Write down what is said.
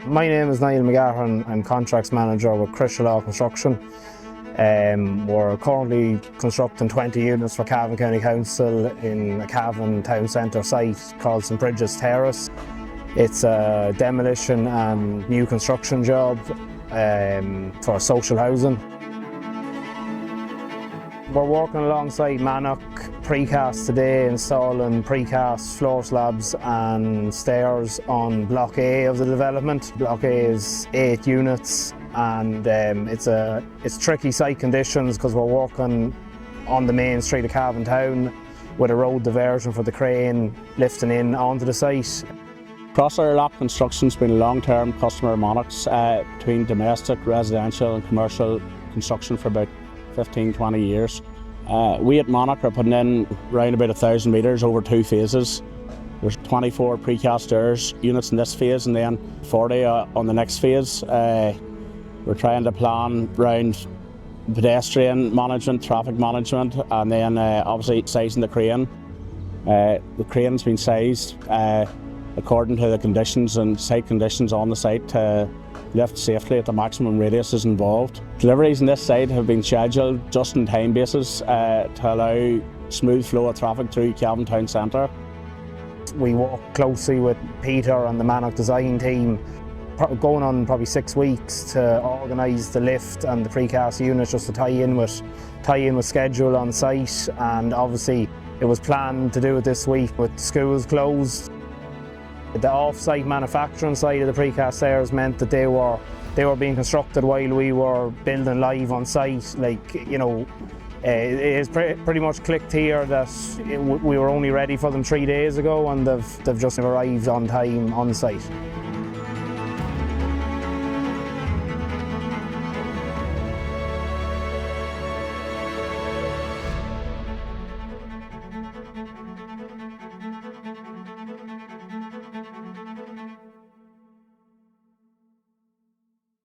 My name is Niall McGahern. I'm contracts manager with Crosserlough Construction. We're currently constructing 20 units for Cavan County Council in a Cavan Town centre site called St Bridget's Terrace. It's a demolition and new construction job for social housing. We're working alongside Mannok Precast today, installing precast floor slabs and stairs on Block A of the development. Block A is 8 units, and it's tricky site conditions because we're working on the main street of Cavan Town with a road diversion for the crane lifting in onto the site. Crosserlough Construction's been a long-term customer of Mannok's between domestic, residential and commercial construction for about 15-20 years. We at Mannok are putting in around about 1,000 metres over 2 phases. There's 24 precast stairs units in this phase and then 40 on the next phase. We're trying to plan around pedestrian management, traffic management, and then obviously sizing the crane. The crane's been sized according to the conditions and site conditions on the site to lift safely at the maximum radiuses involved. Deliveries on this site have been scheduled just in time basis to allow smooth flow of traffic through Cavan Town Centre. We work closely with Peter and the Mannok design team, going on probably 6 weeks to organise the lift and the precast units just to tie in with schedule on site, and obviously it was planned to do it this week with schools closed. The off-site manufacturing side of the precast stairs meant that they were being constructed while we were building live on site. It is pretty much clicked here that we were only ready for them 3 days ago, and they've just arrived on time on site.